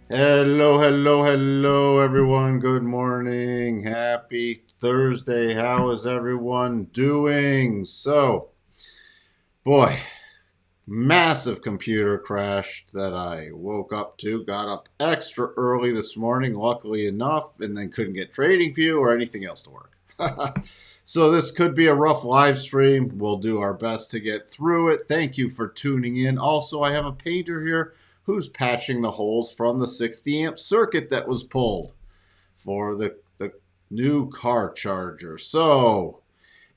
Hello, hello, hello, everyone. Good morning. Happy Thursday. How is everyone doing? Boy, massive computer crash that I woke up to. Got up extra early this morning, luckily enough, and then couldn't get TradingView or anything else to work. So this could be a rough live stream. We'll do our best to get through it. Thank you for tuning in. Also, I have a painter here who's patching the holes from the 60 amp circuit that was pulled for the new car charger. So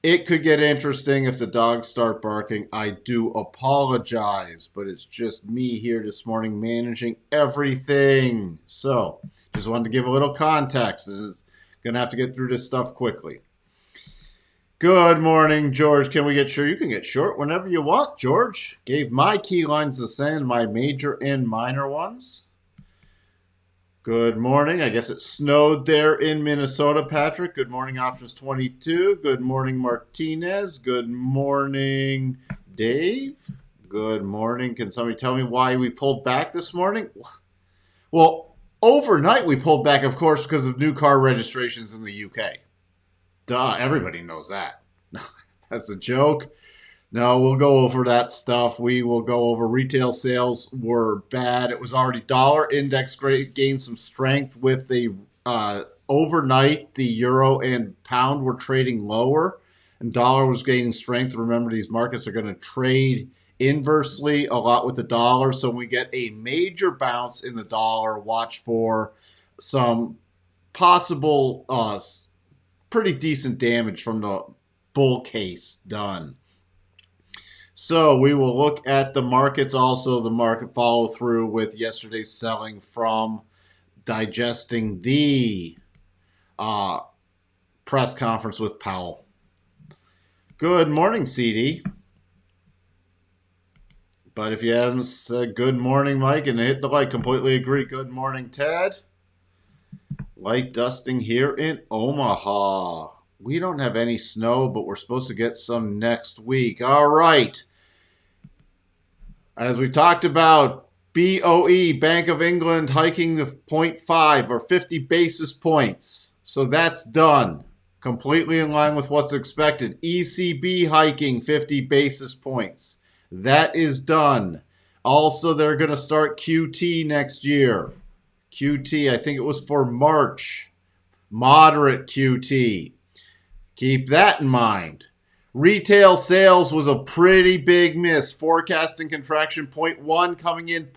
it could get interesting if the dogs start barking. I do apologize, but it's just me here this morning managing everything. So just wanted to give a little context. It's going to have to get through this stuff quickly. Good morning, George. Can we get short? You can get short whenever you want, George. Gave my key lines the same, my major and minor ones. Good morning. I guess it snowed there in Minnesota, Patrick. Good morning, Options 22. Good morning, Martinez. Good morning, Dave. Good morning. Can somebody tell me why we pulled back this morning? Well, overnight we pulled back, of course, because of new car registrations in the UK. Duh, everybody knows that. That's a joke. No, we'll go over that stuff. We will go over retail sales were bad. It was already dollar index gained some strength with the overnight. The euro and pound were trading lower, and dollar was gaining strength. Remember, these markets are going to trade inversely a lot with the dollar. So when we get a major bounce in the dollar, watch for some possible pretty decent damage from the bull case done. So we will look at the markets, also the market follow through with yesterday's selling from digesting the press conference with Powell. Good morning, CD. But if you haven't said good morning, Mike, and hit the like, completely agree. Good morning, Ted. Light dusting here in Omaha. We don't have any snow, but we're supposed to get some next week. All right. As we talked about, BOE, Bank of England, hiking the 0.5 or 50 basis points. So that's done. Completely in line with what's expected. ECB hiking 50 basis points. That is done. Also, they're going to start QT next year. QT, I think it was for March. Moderate QT. Keep that in mind. Retail sales was a pretty big miss. Forecasting contraction 0.1 coming in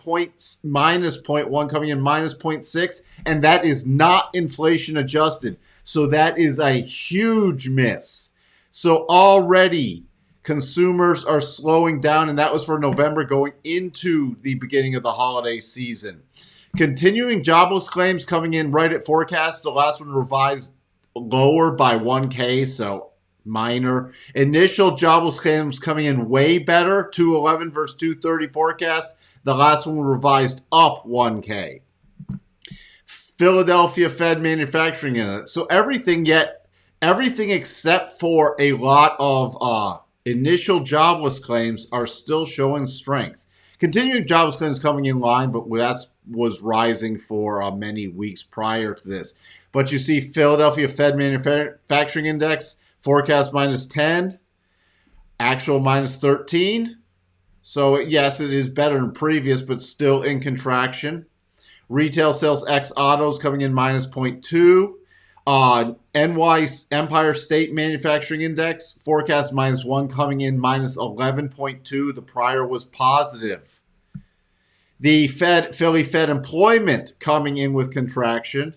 minus 0.1 coming in minus 0.6, and that is not inflation adjusted. So that is a huge miss. So already consumers are slowing down, and that was for November going into the beginning of the holiday season. Continuing jobless claims coming in right at forecast. The last one revised lower by 1K, so minor. Initial jobless claims coming in way better, 211 versus 230 forecast. The last one revised up 1K. Philadelphia Fed manufacturing unit. So everything except for a lot of initial jobless claims are still showing strength. Continuing jobless claims coming in line, but that was rising for many weeks prior to this. But you see Philadelphia Fed manufacturing index, forecast minus 10, actual minus 13. So yes, it is better than previous, but still in contraction. Retail sales ex autos coming in minus 0.2. NY Empire State Manufacturing Index forecast minus 1 coming in minus 11.2. The prior was positive. The Philly Fed employment coming in with contraction.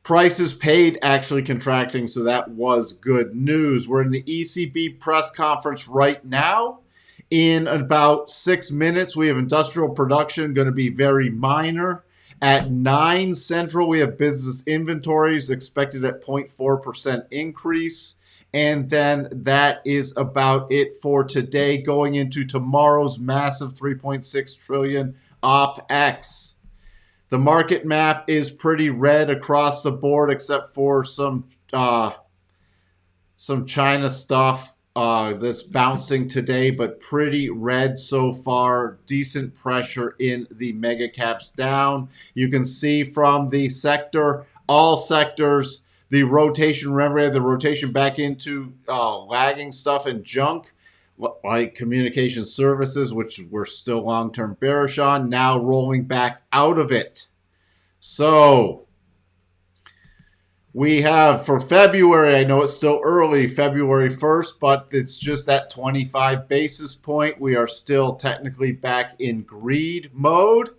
Prices paid actually contracting, so that was good news. We're in the ECB press conference right now. In about 6 minutes, we have industrial production going to be very minor. At 9 Central, we have business inventories expected at 0.4% increase. And then that is about it for today, going into tomorrow's massive 3.6 trillion OPEX. The market map is pretty red across the board, except for some China stuff. that's bouncing today, but pretty red so far. Decent pressure in the mega caps down. You can see from the sector, all sectors, the rotation. Remember, the rotation back into lagging stuff and junk, like communication services, which we're still long-term bearish on, now rolling back out of it. So we have for February, I know it's still early, February 1st, but it's just that 25 basis point. We are still technically back in greed mode.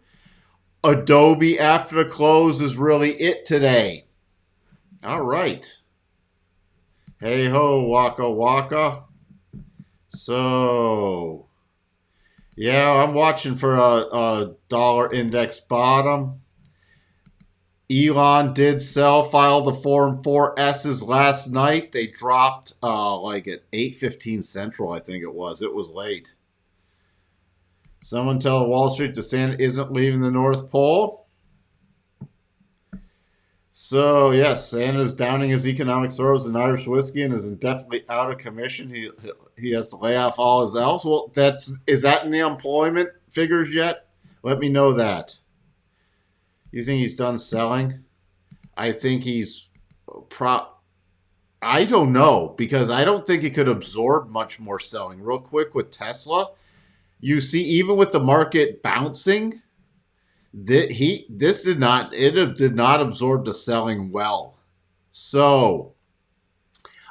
Adobe after the close is really it today. All right. Hey ho, waka waka. So, yeah, I'm watching for a dollar index bottom. Elon did sell, filed the Form 4S's last night. They dropped like at 8:15 Central, I think it was. It was late. Someone tell Wall Street DeSantis isn't leaving the North Pole. So, yes, Santa's downing his economic throws in Irish whiskey and is definitely out of commission. He has to lay off all his elves. Well, is that in the employment figures yet? Let me know that. You think he's done selling? I think he's I don't know, because I don't think he could absorb much more selling. Real quick with Tesla, you see, even with the market bouncing, it did not absorb the selling well. So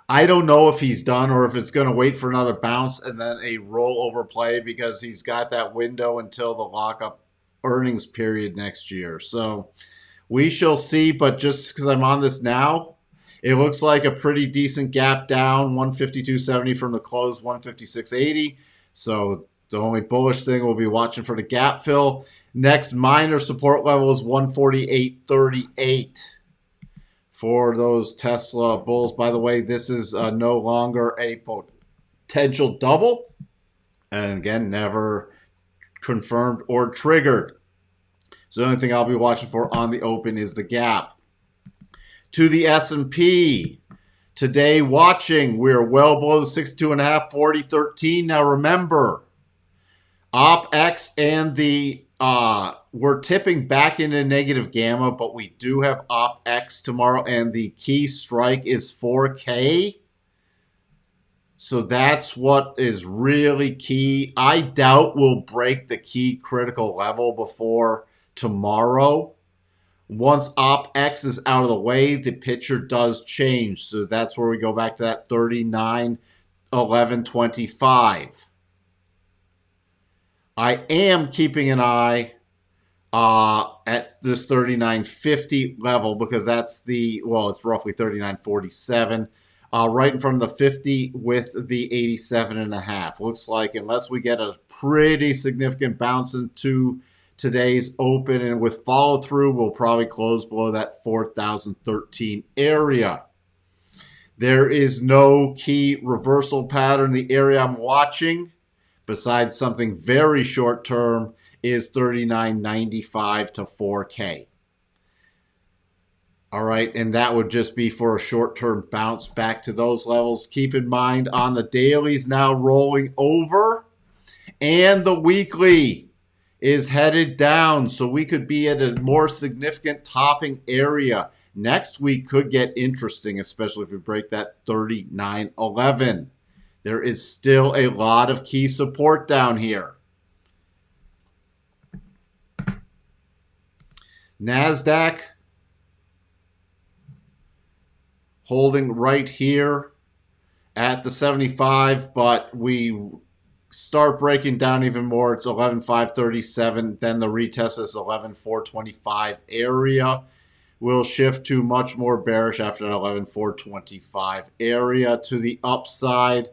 I don't know if he's done or if it's going to wait for another bounce and then a rollover play, because he's got that window until the lockup earnings period next year. So we shall see, but just because I'm on this now, it looks like a pretty decent gap down, 152.70 from the close, 156.80. So the only bullish thing we'll be watching for the gap fill. Next minor support level is 148.38 for those Tesla bulls. By the way, this is no longer a potential double. And again, never confirmed or triggered. So the only thing I'll be watching for on the open is the gap. To the S&P. Today watching, we're well below the 62.5, 40.13. Now remember, OpX and the we're tipping back into negative gamma, but we do have OpX tomorrow, and the key strike is 4K. So that's what is really key. I doubt we'll break the key critical level before tomorrow. Once OpX is out of the way, the picture does change. So that's where we go back to that 39.11.25. I am keeping an eye at this 39.50 level, because that's it's roughly 39.47. Right in front of the 50 with the 87.5. Looks like unless we get a pretty significant bounce into today's open and with follow through, we'll probably close below that 4,013 area. There is no key reversal pattern. The area I'm watching, besides something very short term, is 39.95 to 4K. All right, and that would just be for a short-term bounce back to those levels. Keep in mind, on the dailies now rolling over, and the weekly is headed down, so we could be at a more significant topping area. Next week could get interesting, especially if we break that 39.11. There is still a lot of key support down here. NASDAQ holding right here at the 75, but we start breaking down even more. It's 11,537. Then the retest is 11,425 area. We'll shift to much more bearish after that 11,425 area to the upside.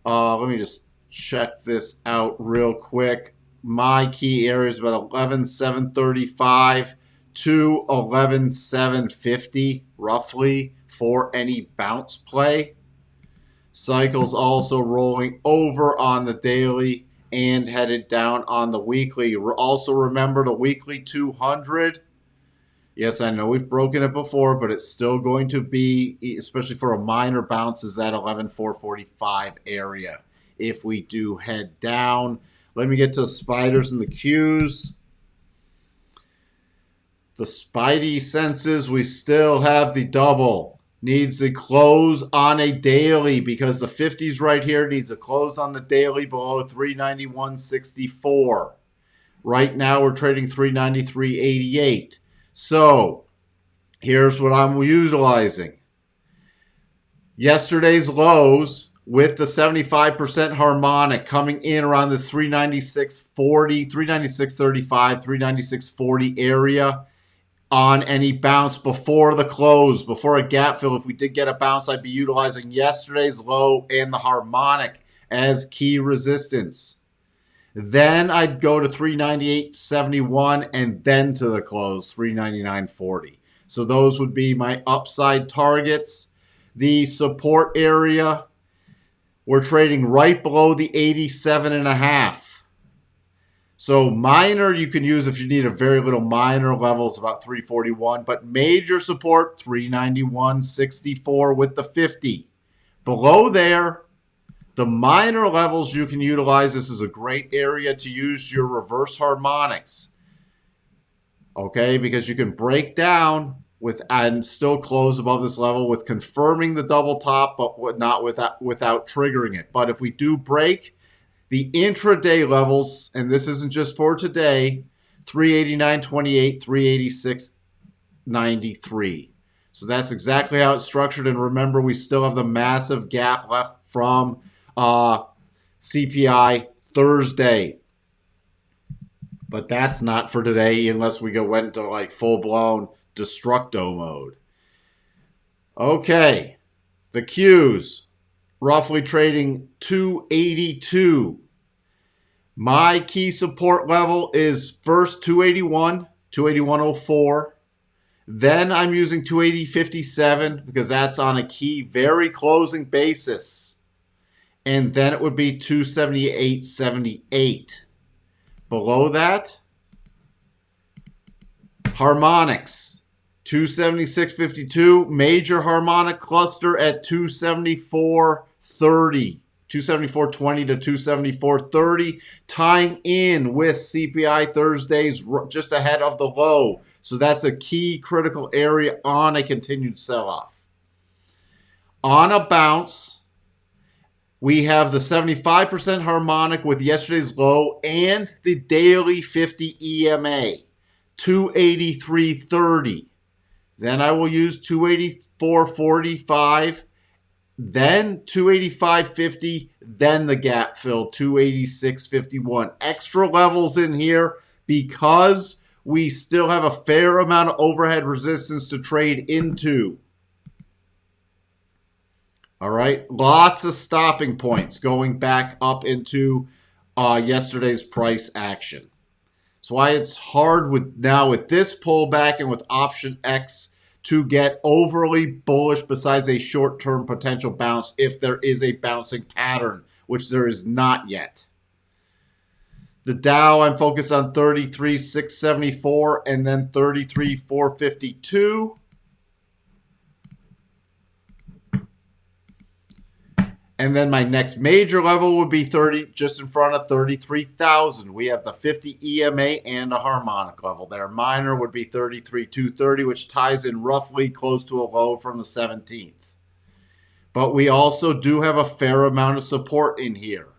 Let me just check this out real quick. My key area is about 11,735 to 11,750 roughly for any bounce play. Cycles also rolling over on the daily and headed down on the weekly. Also remember the weekly 200 Yes, I know we've broken it before, but it's still going to be, especially for a minor bounce, is that 11,445 area. If we do head down, let me get to the spiders and the Qs. The spidey senses, we still have the double. Needs to close on a daily because the 50s right here needs a close on the daily below 391.64. Right now we're trading 393.88. So here's what I'm utilizing. Yesterday's lows with the 75% harmonic coming in around this 396.40, 396.35, 396.40 area on any bounce before the close, before a gap fill. If we did get a bounce, I'd be utilizing yesterday's low and the harmonic as key resistance. Then I'd go to 398.71 and then to the close, 399.40. So those would be my upside targets. The support area, we're trading right below the 87.5. So minor you can use if you need a very little minor levels, about 341. But major support, 391.64 with the 50. Below there, the minor levels you can utilize. This is a great area to use your reverse harmonics. Okay, because you can break down with and still close above this level with confirming the double top, but not without triggering it. But if we do break the intraday levels, and this isn't just for today, 389.28, 386.93. So that's exactly how it's structured. And remember, we still have the massive gap left from CPI Thursday. But that's not for today unless we went into like full-blown destructo mode. Okay, the Qs roughly trading 282. My key support level is first 281, 281.04. Then I'm using 280.57 because that's on a key very closing basis. And then it would be 278.78. Below that, harmonics, 276.52. Major harmonic cluster at 274.30. 274.20 to 274.30, tying in with CPI Thursdays just ahead of the low. So that's a key critical area on a continued sell-off. On a bounce, we have the 75% harmonic with yesterday's low and the daily 50 EMA, 283.30. Then I will use 284.45. Then 285.50, then the gap fill, 286.51. Extra levels in here because we still have a fair amount of overhead resistance to trade into. All right, lots of stopping points going back up into yesterday's price action. That's why it's hard with this pullback and with option X to get overly bullish besides a short-term potential bounce if there is a bouncing pattern, which there is not yet. The Dow, I'm focused on 33,674 and then 33,452. And then my next major level would be just in front of 33,000. We have the 50 EMA and a harmonic level there. Minor would be 33,230, which ties in roughly close to a low from the 17th. But we also do have a fair amount of support in here.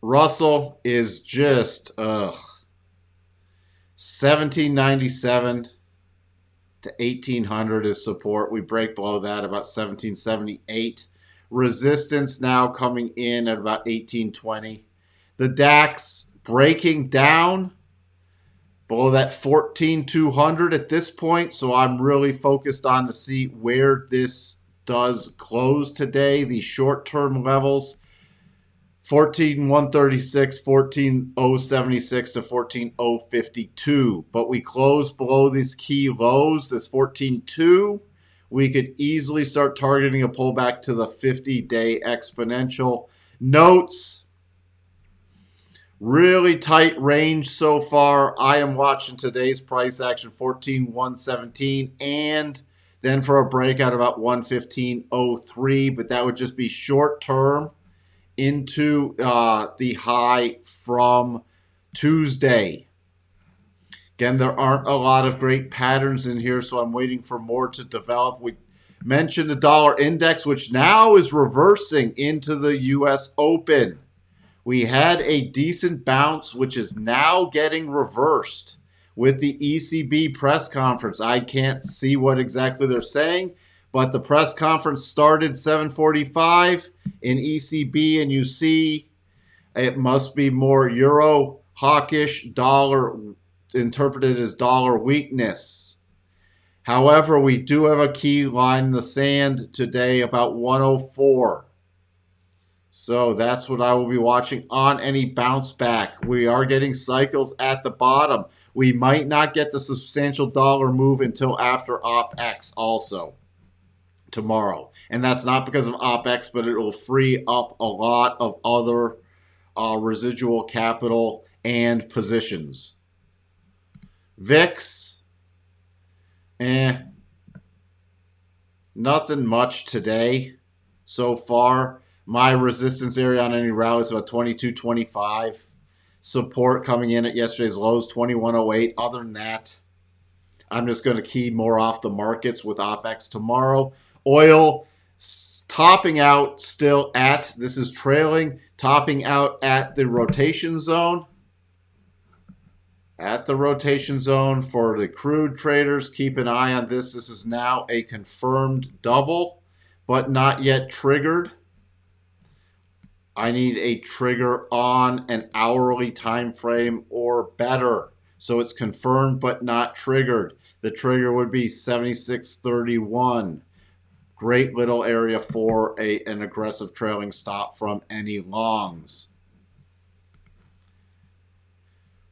Russell is just 1797. To 1800 is support. We break below that about 1778. Resistance now coming in at about 1820. The DAX breaking down below that 14,200 at this point. So I'm really focused on to see where this does close today. The short-term levels, 14,136, 14,076 to 14,052. But we close below these key lows, this 14.2. We could easily start targeting a pullback to the 50-day exponential. Notes, Really tight range so far. I am watching today's price action 14,117 and then for a breakout about 115.03, but that would just be short term into the high from Tuesday. Again, there aren't a lot of great patterns in here, so I'm waiting for more to develop. We mentioned the dollar index, which now is reversing into the U.S. Open. We had a decent bounce, which is now getting reversed with the ECB press conference. I can't see what exactly they're saying, but the press conference started 7:45 in ECB, and you see it must be more euro hawkish, dollar interpreted as dollar weakness. However, we do have a key line in the sand today about 104. So that's what I will be watching on any bounce back. We are getting cycles at the bottom. We might not get the substantial dollar move until after OpEx also tomorrow. And that's not because of OpEx, but it will free up a lot of other residual capital and positions. VIX, nothing much today so far. My resistance area on any rally is about 22.25. Support coming in at yesterday's lows, 21.08. Other than that, I'm just going to key more off the markets with OpEx tomorrow. Oil topping out still at, this is trailing, topping out at the rotation zone. At the rotation zone for the crude traders, keep an eye on this. This is now a confirmed double, but not yet triggered. I need a trigger on an hourly time frame or better. So it's confirmed but not triggered. The trigger would be 76.31. Great little area for an aggressive trailing stop from any longs.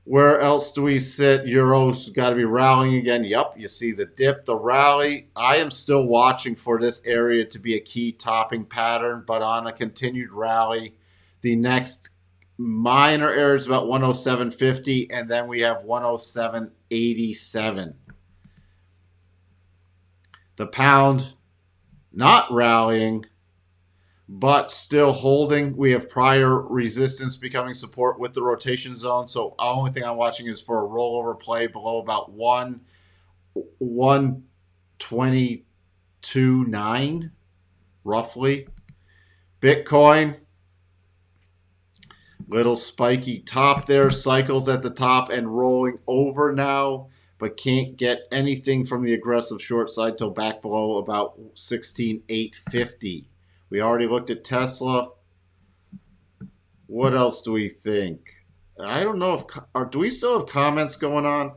Where else do we sit? Euro's got to be rallying again. Yep, you see the dip, the rally. I am still watching for this area to be a key topping pattern, but on a continued rally, the next minor area is about 107.50, and then we have 107.87. The pound not rallying, but still holding. We have prior resistance becoming support with the rotation zone. So the only thing I'm watching is for a rollover play below about 122.9, roughly. Bitcoin, little spiky top there, cycles at the top and rolling over now, but can't get anything from the aggressive short side till back below about 16,850. We already looked at Tesla. What else do we think? I don't know if, do we still have comments going on?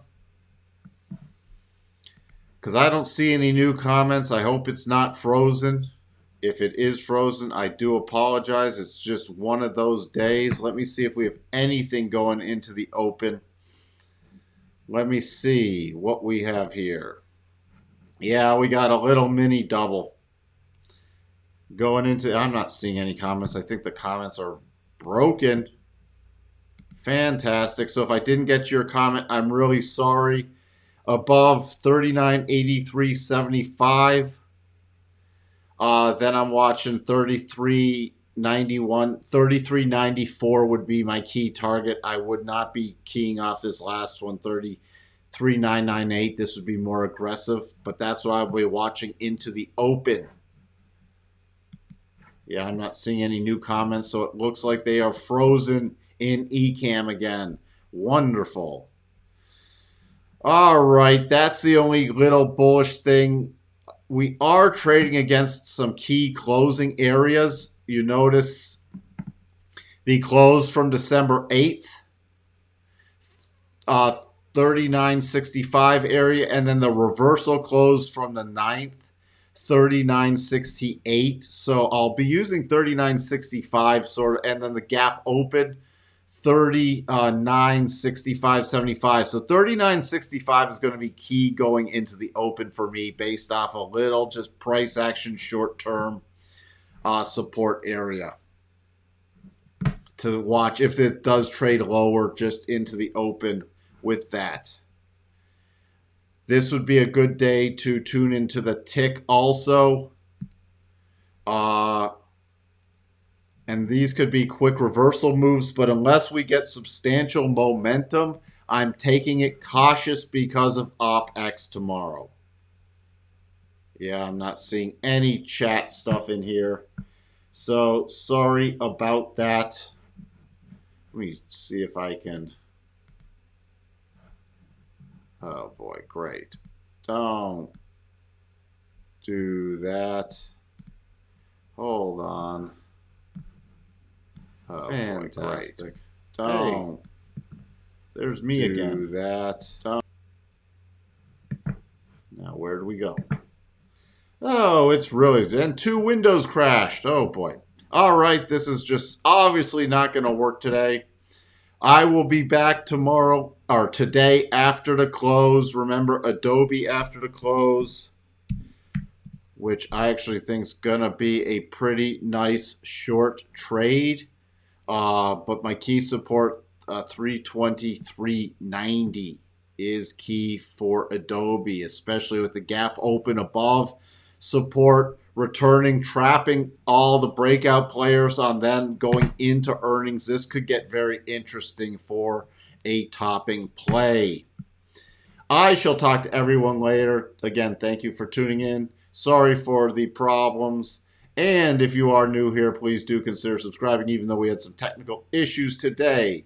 Because I don't see any new comments. I hope it's not frozen. If it is frozen, I do apologize. It's just one of those days. Let me see if we have anything going into the open. Let me see what we have here. Yeah, we got a little mini double. Going into, I'm not seeing any comments. I think the comments are broken. Fantastic. So if I didn't get your comment, I'm really sorry. Above 39.83.75. Then I'm watching 33.91. 33.94 would be my key target. I would not be keying off this last one, 33.998. This would be more aggressive, but that's what I'll be watching into the open. Yeah, I'm not seeing any new comments, so it looks like they are frozen in ECAM again. Wonderful. All right, that's the only little bullish thing. We are trading against some key closing areas. You notice the close from December 8th, 39.65 area, and then the reversal close from the 9th. 39.68. So I'll be using 39.65 sort of, and then the gap open 39.65.75. So 39.65 is going to be key going into the open for me based off a little just price action short term support area. to watch if it does trade lower just into the open with that. This would be a good day to tune into the tick also. And these could be quick reversal moves, but unless we get substantial momentum, I'm taking it cautious because of OpX tomorrow. Yeah, I'm not seeing any chat stuff in here. So sorry about that. Let me see if I can. Oh boy, great. Don't do that. Hold on. Oh, fantastic. Boy, great. Don't. Hey, there's me again. Do that. Don't. Now, where do we go? Oh, it's really. And 2 windows crashed. Oh boy. All right, this is just obviously not going to work today. I will be back tomorrow or today after the close. Remember, Adobe after the close, which I actually think is going to be a pretty nice short trade. But my key support, 320, 390 is key for Adobe, especially with the gap open above support, returning, trapping all the breakout players on them going into earnings. This could get very interesting for a topping play. I shall talk to everyone later. Again, thank you for tuning in. Sorry for the problems. And if you are new here, please do consider subscribing, even though we had some technical issues today.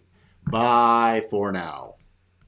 Bye for now.